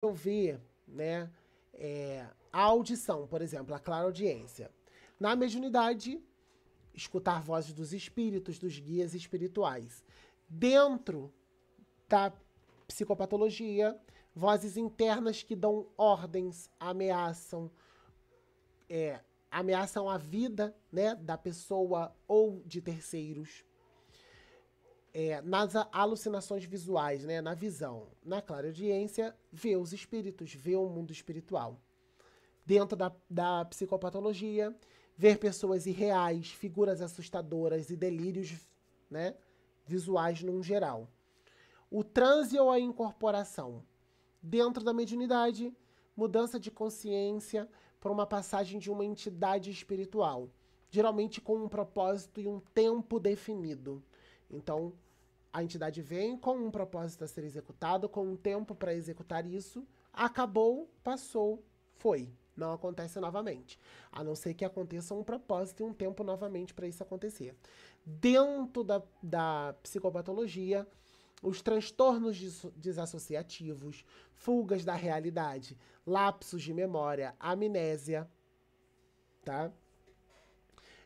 ouvir, né, a audição, por exemplo, a clareaudiência. Na mediunidade, escutar vozes dos espíritos, dos guias espirituais. Dentro da psicopatologia, vozes internas que dão ordens, ameaçam a vida, né, da pessoa ou de terceiros. Nas alucinações visuais, né, na visão, na clareaudiência, vê os espíritos, vê o mundo espiritual. Dentro da psicopatologia, ver pessoas irreais, figuras assustadoras e delírios, né, visuais num geral. O transe ou a incorporação. Dentro da mediunidade, mudança de consciência para uma passagem de uma entidade espiritual, geralmente com um propósito e um tempo definido. Então, a entidade vem com um propósito a ser executado, com um tempo para executar isso, acabou, passou, foi. Não acontece novamente. A não ser que aconteça um propósito e um tempo novamente para isso acontecer. Dentro da psicopatologia, os transtornos desassociativos, fugas da realidade, lapsos de memória, amnésia, tá?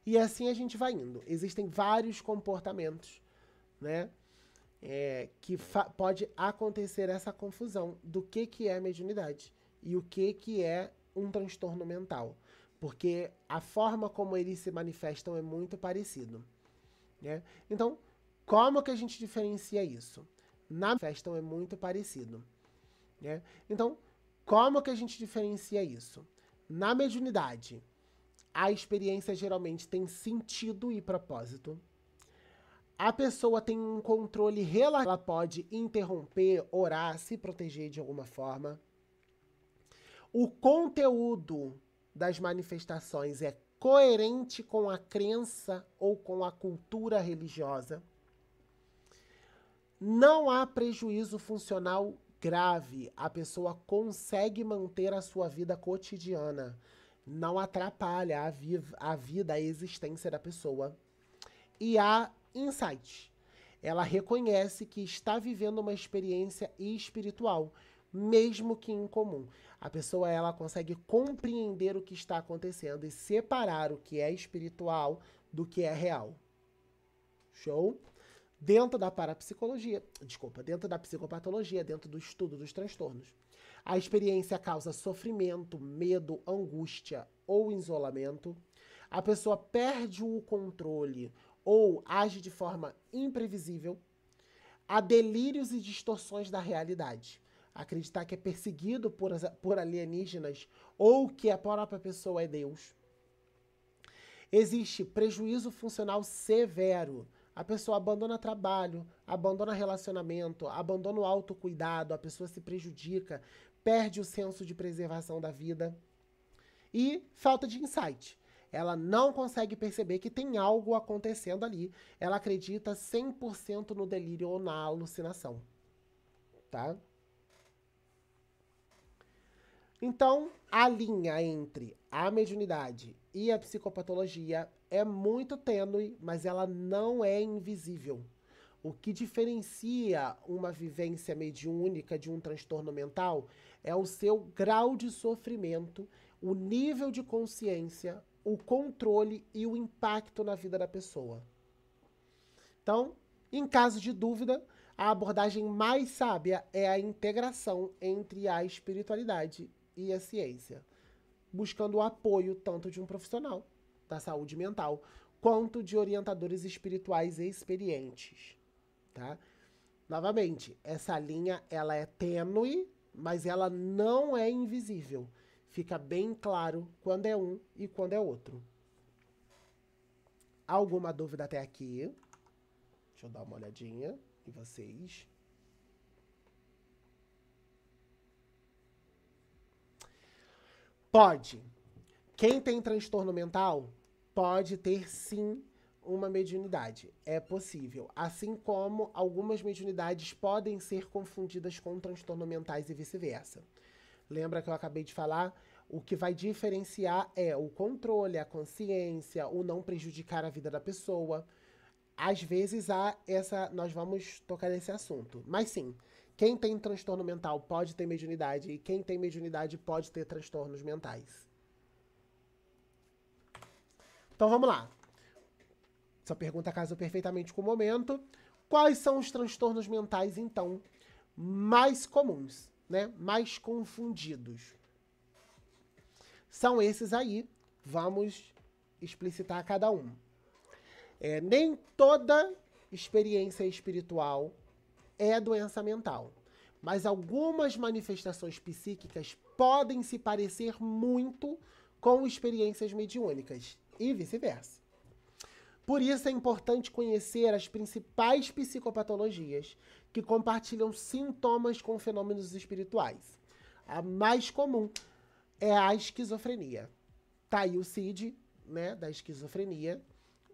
E assim a gente vai indo. Existem vários comportamentos, né? Que pode acontecer essa confusão do que é mediunidade e o que é um transtorno mental. Porque a forma como eles se manifestam é muito parecido, né? Então, como que a gente diferencia isso? Na manifestam é muito parecido, né? Então, como que a gente diferencia isso? Na mediunidade, a experiência geralmente tem sentido e propósito. A pessoa tem um controle relativo, ela pode interromper, orar, se proteger de alguma forma. O conteúdo das manifestações é coerente com a crença ou com a cultura religiosa. Não há prejuízo funcional grave. A pessoa consegue manter a sua vida cotidiana. Não atrapalha a vida, a existência da pessoa. E há insight. Ela reconhece que está vivendo uma experiência espiritual, mesmo que incomum. A pessoa ela consegue compreender o que está acontecendo e separar o que é espiritual do que é real. Show? Dentro da parapsicologia, dentro da psicopatologia, dentro do estudo dos transtornos. A experiência causa sofrimento, medo, angústia ou isolamento. A pessoa perde o controle ou age de forma imprevisível. Há delírios e distorções da realidade. Acreditar que é perseguido por alienígenas ou que a própria pessoa é Deus. Existe prejuízo funcional severo. A pessoa abandona trabalho, abandona relacionamento, abandona o autocuidado, a pessoa se prejudica, perde o senso de preservação da vida. E falta de insight. Ela não consegue perceber que tem algo acontecendo ali. Ela acredita 100% no delírio ou na alucinação. Tá? Então, a linha entre a mediunidade e a psicopatologia é muito tênue, mas ela não é invisível. O que diferencia uma vivência mediúnica de um transtorno mental é o seu grau de sofrimento, o nível de consciência, o controle e o impacto na vida da pessoa. Então, em caso de dúvida, a abordagem mais sábia é a integração entre a espiritualidade e a ciência, buscando o apoio tanto de um profissional da saúde mental quanto de orientadores espirituais experientes, tá? Novamente, essa linha ela é tênue, mas ela não é invisível. Fica bem claro quando é um e quando é outro. Alguma dúvida até aqui? Deixa eu dar uma olhadinha em vocês. Pode. Quem tem transtorno mental pode ter sim uma mediunidade. É possível. Assim como algumas mediunidades podem ser confundidas com transtornos mentais e vice-versa. Lembra que eu acabei de falar? O que vai diferenciar é o controle, a consciência, o não prejudicar a vida da pessoa. Às vezes há essa. Nós vamos tocar nesse assunto. Mas sim, Quem tem transtorno mental pode ter mediunidade e quem tem mediunidade pode ter transtornos mentais. Então vamos lá. Essa pergunta casa perfeitamente com o momento. Quais são os transtornos mentais, então, mais comuns, né? Mais confundidos? São esses aí. Vamos explicitar cada um. Nem toda experiência espiritual é doença mental, mas algumas manifestações psíquicas podem se parecer muito com experiências mediúnicas e vice-versa. Por isso é importante conhecer as principais psicopatologias que compartilham sintomas com fenômenos espirituais. A mais comum é a esquizofrenia. Tá aí o CID, né, da esquizofrenia.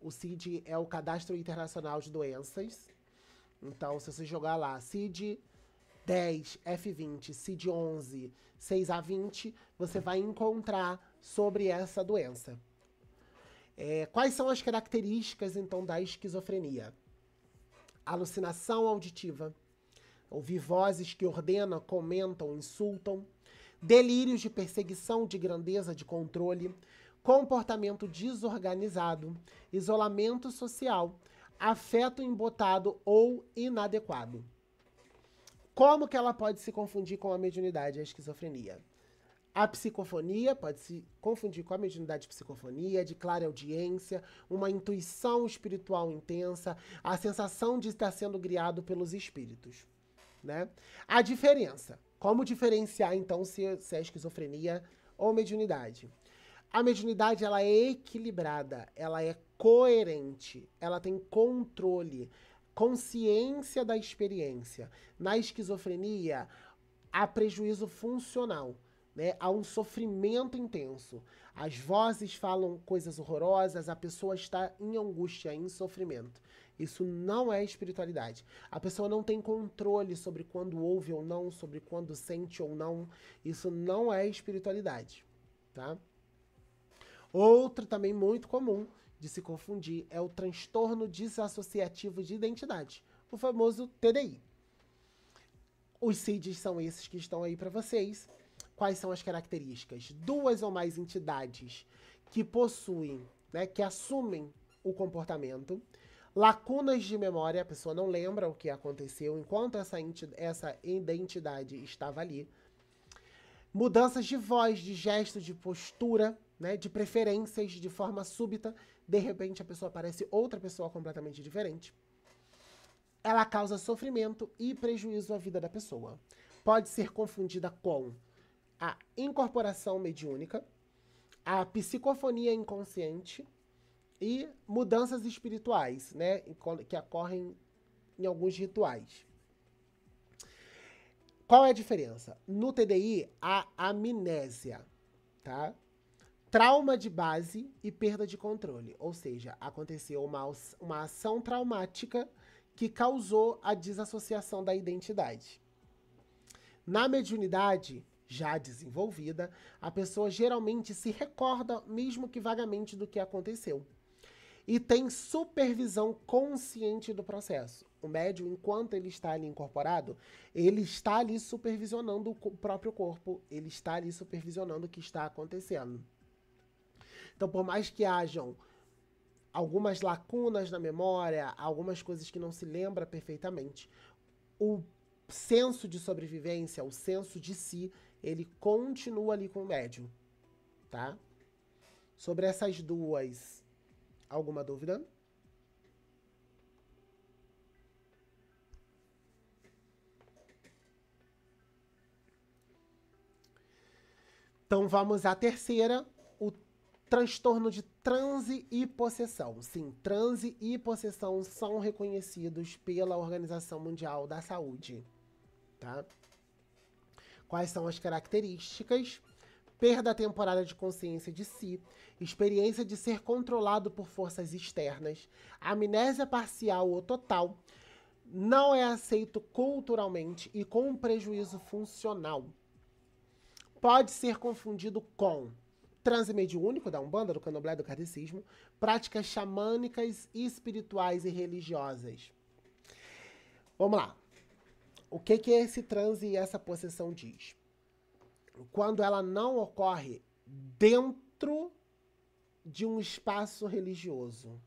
O CID é o Cadastro Internacional de Doenças. Então, se você jogar lá CID-10, F20, CID-11, 6A20, você vai encontrar sobre essa doença. Quais são as características, então, da esquizofrenia? Alucinação auditiva, ouvir vozes que ordenam, comentam, insultam, delírios de perseguição, de grandeza, de controle, comportamento desorganizado, isolamento social, afeto embotado ou inadequado. Como que ela pode se confundir com a mediunidade, a esquizofrenia? A psicofonia pode se confundir com a mediunidade de psicofonia, de clareaudiência, uma intuição espiritual intensa, a sensação de estar sendo guiado pelos espíritos, né? A diferença. Como diferenciar, então, se é esquizofrenia ou mediunidade? A mediunidade, ela é equilibrada, ela é coerente, ela tem controle, consciência da experiência. Na esquizofrenia, há prejuízo funcional, né? Há um sofrimento intenso. As vozes falam coisas horrorosas, a pessoa está em angústia, em sofrimento. Isso não é espiritualidade. A pessoa não tem controle sobre quando ouve ou não, sobre quando sente ou não. Isso não é espiritualidade, tá? Outro também muito comum de se confundir é o transtorno desassociativo de identidade, o famoso TDI. Os CIDs são esses que estão aí para vocês. Quais são as características? 2 ou mais entidades que possuem, né, que assumem o comportamento, lacunas de memória, a pessoa não lembra o que aconteceu enquanto essa identidade estava ali, mudanças de voz, de gesto, de postura, né, de preferências de forma súbita, de repente a pessoa parece outra pessoa completamente diferente. Ela causa sofrimento e prejuízo à vida da pessoa. Pode ser confundida com a incorporação mediúnica, a psicofonia inconsciente e mudanças espirituais, né, que ocorrem em alguns rituais. Qual é a diferença? No TDI, há amnésia, tá? Trauma de base e perda de controle. Ou seja, aconteceu uma ação traumática que causou a desassociação da identidade. Na mediunidade, já desenvolvida, a pessoa geralmente se recorda, mesmo que vagamente, do que aconteceu. E tem supervisão consciente do processo. O médium, enquanto ele está ali incorporado, ele está ali supervisionando o próprio corpo, ele está ali supervisionando o que está acontecendo. Então, por mais que hajam algumas lacunas na memória, algumas coisas que não se lembra perfeitamente, o senso de sobrevivência, o senso de si, ele continua ali com o médium, tá? Sobre essas duas, alguma dúvida? Então vamos à terceira, o transtorno de transe e possessão. Sim, transe e possessão são reconhecidos pela Organização Mundial da Saúde, tá? Quais são as características? Perda temporária de consciência de si, experiência de ser controlado por forças externas, amnésia parcial ou total, não é aceito culturalmente e com um prejuízo funcional. Pode ser confundido com transe mediúnico da Umbanda, do Candomblé, do Kardecismo, práticas xamânicas, espirituais e religiosas. Vamos lá. O que esse transe e essa possessão diz? Quando ela não ocorre dentro de um espaço religioso,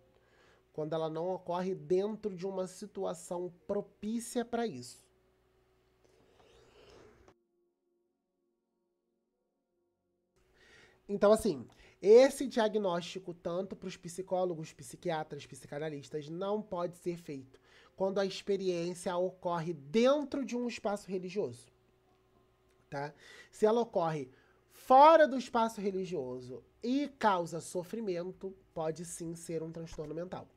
quando ela não ocorre dentro de uma situação propícia para isso. Então, assim, esse diagnóstico, tanto para os psicólogos, psiquiatras, psicanalistas, não pode ser feito quando a experiência ocorre dentro de um espaço religioso. Tá? Se ela ocorre fora do espaço religioso e causa sofrimento, pode sim ser um transtorno mental.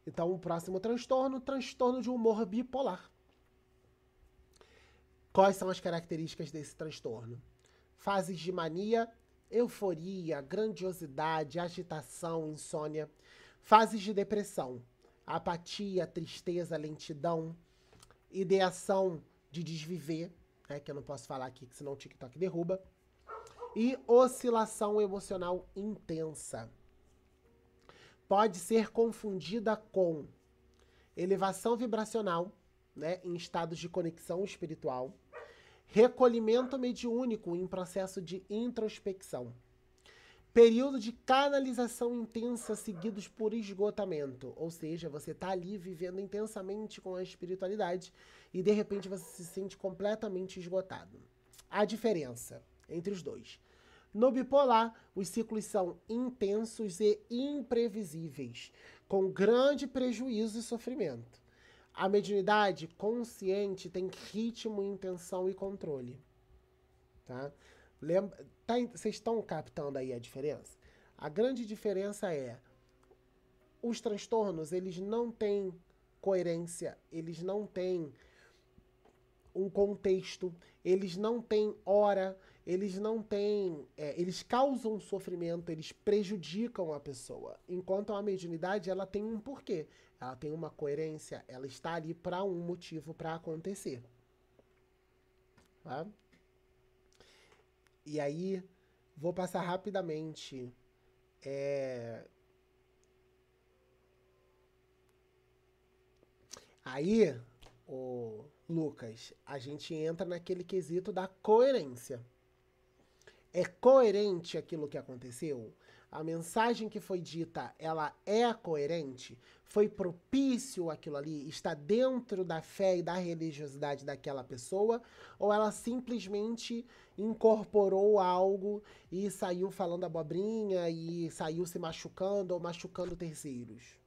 Então, o próximo transtorno de humor bipolar. Quais são as características desse transtorno? Fases de mania, euforia, grandiosidade, agitação, insônia. Fases de depressão, apatia, tristeza, lentidão, ideação de desviver, né, que eu não posso falar aqui, que senão o TikTok derruba. E oscilação emocional intensa. Pode ser confundida com elevação vibracional, né, em estados de conexão espiritual, recolhimento mediúnico em processo de introspecção, período de canalização intensa seguidos por esgotamento, ou seja, você está ali vivendo intensamente com a espiritualidade e de repente você se sente completamente esgotado. A diferença entre os dois: no bipolar, os ciclos são intensos e imprevisíveis, com grande prejuízo e sofrimento. A mediunidade consciente tem ritmo, intenção e controle. Tá? Vocês estão captando aí a diferença? A grande diferença é: os transtornos, eles não têm coerência, eles não têm um contexto, eles não têm hora, eles não têm... eles causam sofrimento, eles prejudicam a pessoa. Enquanto a mediunidade, ela tem um porquê, ela tem uma coerência, ela está ali para um motivo para acontecer. Tá? E aí, vou passar rapidamente. Aí, Lucas, a gente entra naquele quesito da coerência. É coerente aquilo que aconteceu? A mensagem que foi dita, ela é coerente? Foi propício aquilo ali? Está dentro da fé e da religiosidade daquela pessoa? Ou ela simplesmente incorporou algo e saiu falando abobrinha e saiu se machucando ou machucando terceiros?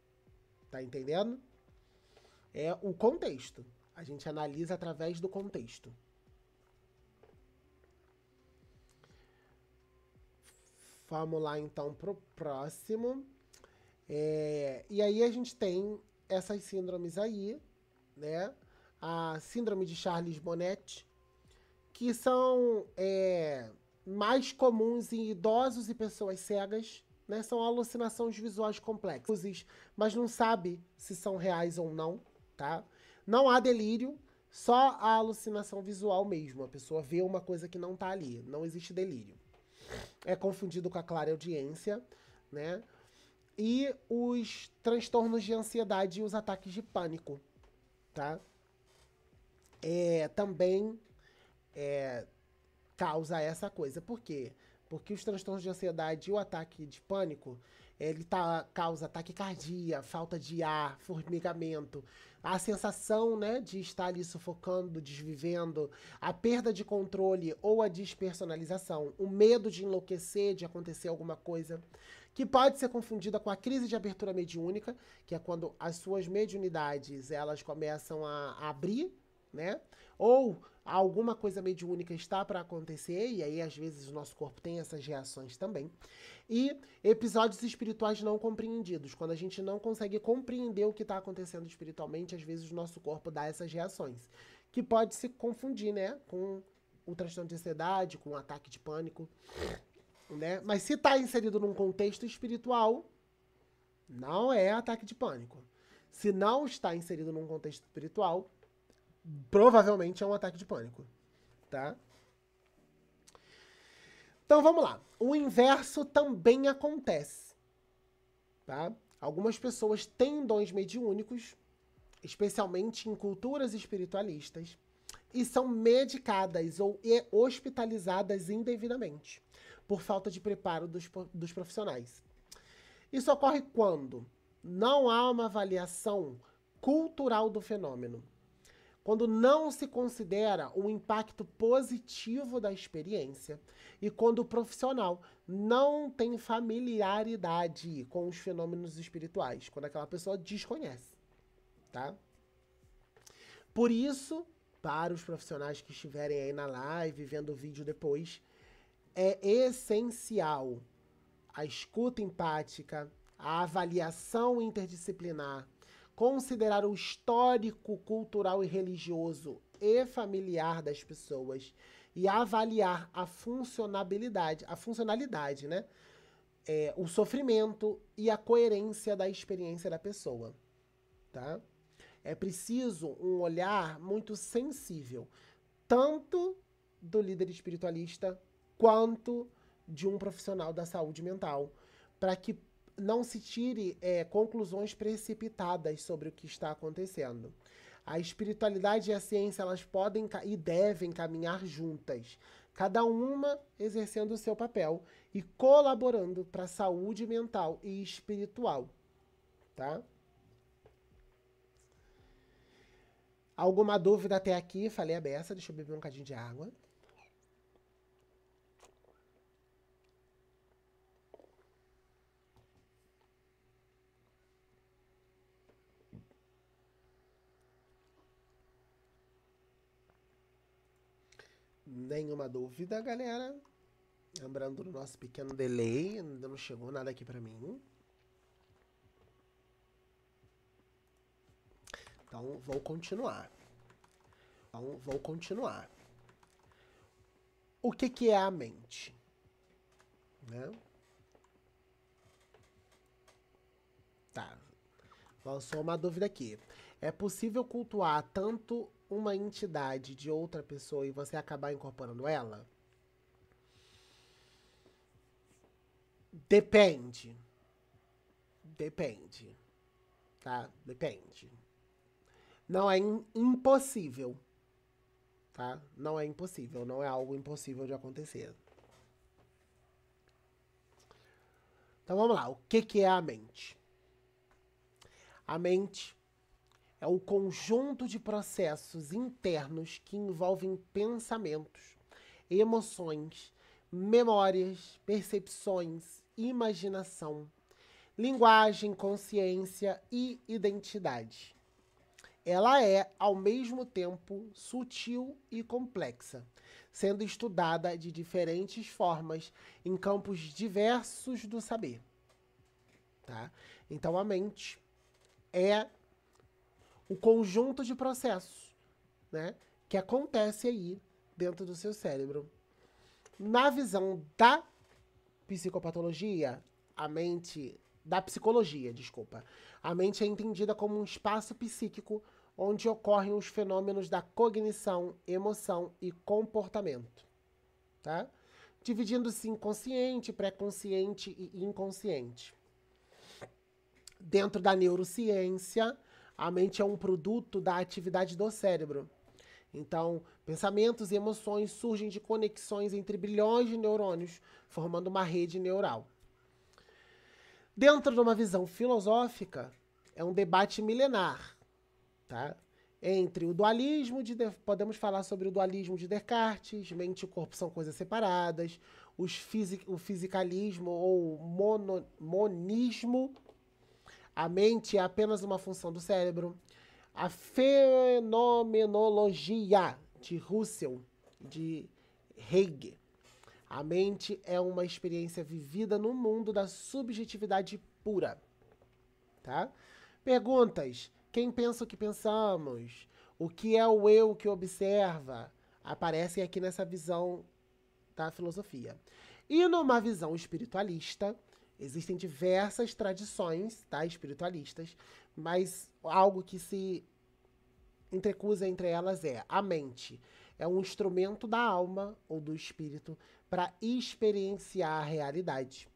Tá entendendo? É o contexto. A gente analisa através do contexto. Vamos lá, então, pro próximo. E aí a gente tem essas síndromes aí, né? A síndrome de Charles-Bonnet, que são mais comuns em idosos e pessoas cegas, né? São alucinações visuais complexas, mas não sabe se são reais ou não, tá? Não há delírio, só a alucinação visual mesmo. A pessoa vê uma coisa que não tá ali, não existe delírio. É confundido com a clareaudiência, né? E os transtornos de ansiedade e os ataques de pânico, tá? Também causa essa coisa. Por quê? Porque os transtornos de ansiedade e o ataque de pânico, ele causa taquicardia, falta de ar, formigamento, a sensação, né, de estar ali sufocando, desvivendo, a perda de controle ou a despersonalização, o medo de enlouquecer, de acontecer alguma coisa, que pode ser confundida com a crise de abertura mediúnica, que é quando as suas mediunidades, elas começam a abrir, né, ou alguma coisa mediúnica está para acontecer, e aí às vezes o nosso corpo tem essas reações também. E episódios espirituais não compreendidos, quando a gente não consegue compreender o que está acontecendo espiritualmente, às vezes o nosso corpo dá essas reações, que pode se confundir, né, com o transtorno de ansiedade, com o ataque de pânico, né? Mas se está inserido num contexto espiritual, não é ataque de pânico. Se não está inserido num contexto espiritual, provavelmente é um ataque de pânico, tá? Então vamos lá. O inverso também acontece, tá? Algumas pessoas têm dons mediúnicos, especialmente em culturas espiritualistas, e são medicadas ou hospitalizadas indevidamente, por falta de preparo dos profissionais. Isso ocorre quando não há uma avaliação cultural do fenômeno, quando não se considera um impacto positivo da experiência e quando o profissional não tem familiaridade com os fenômenos espirituais, quando aquela pessoa desconhece, tá? Por isso, para os profissionais que estiverem aí na live, vendo o vídeo depois, é essencial a escuta empática, a avaliação interdisciplinar, considerar o histórico, cultural e religioso e familiar das pessoas e avaliar a funcionalidade, né? O sofrimento e a coerência da experiência da pessoa, tá? É preciso um olhar muito sensível, tanto do líder espiritualista quanto de um profissional da saúde mental, para que não se tire conclusões precipitadas sobre o que está acontecendo. A espiritualidade e a ciência, elas podem e devem caminhar juntas, cada uma exercendo o seu papel e colaborando para a saúde mental e espiritual, tá? Alguma dúvida até aqui? Falei a beça, deixa eu beber um bocadinho de água. Nenhuma dúvida, galera. Lembrando do nosso pequeno delay, ainda não chegou nada aqui pra mim. Então, vou continuar. O que é a mente? Né? Tá. Lançou uma dúvida aqui. É possível cultuar tanto uma entidade de outra pessoa e você acabar incorporando ela? Depende. Tá? Depende. Não é impossível. Tá? Não é impossível. Não é algo impossível de acontecer. Então vamos lá. O que é a mente? A mente é um conjunto de processos internos que envolvem pensamentos, emoções, memórias, percepções, imaginação, linguagem, consciência e identidade. Ela é, ao mesmo tempo, sutil e complexa, sendo estudada de diferentes formas em campos diversos do saber. Tá? Então, a mente é o conjunto de processos, né, que acontece aí dentro do seu cérebro. Na visão da psicopatologia, da psicologia, a mente é entendida como um espaço psíquico onde ocorrem os fenômenos da cognição, emoção e comportamento, tá? Dividindo-se em consciente, pré-consciente e inconsciente. Dentro da neurociência, a mente é um produto da atividade do cérebro. Então, pensamentos e emoções surgem de conexões entre bilhões de neurônios, formando uma rede neural. Dentro de uma visão filosófica, é um debate milenar, tá? Entre o dualismo podemos falar sobre o dualismo de Descartes, mente e corpo são coisas separadas, o fisicalismo ou monismo, a mente é apenas uma função do cérebro, a fenomenologia de Russell, de Hegel. A mente é uma experiência vivida no mundo da subjetividade pura. Tá? Perguntas. Quem pensa o que pensamos? O que é o eu que observa? Aparecem aqui nessa visão da filosofia. E numa visão espiritualista, existem diversas tradições, tá, espiritualistas, mas algo que se entrecruza entre elas é a mente. É um instrumento da alma ou do espírito para experienciar a realidade.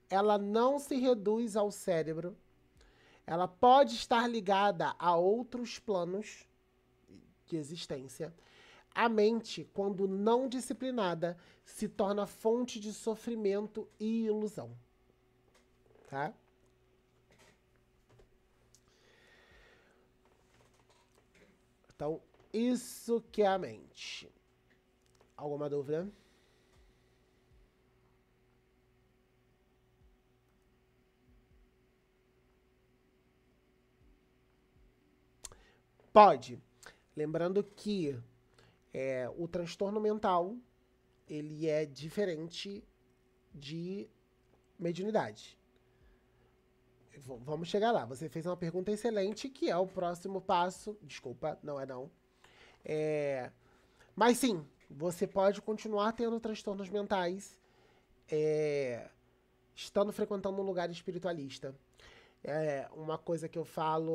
Ela não se reduz ao cérebro, ela pode estar ligada a outros planos de existência. A mente, quando não disciplinada, se torna fonte de sofrimento e ilusão. Tá? Então, isso que é a mente. Alguma dúvida? Pode. Lembrando que o transtorno mental, ele é diferente de mediunidade. Vamos chegar lá. Você fez uma pergunta excelente, que é o próximo passo. Desculpa, não é não. Mas sim, você pode continuar tendo transtornos mentais estando frequentando um lugar espiritualista. Uma coisa que eu falo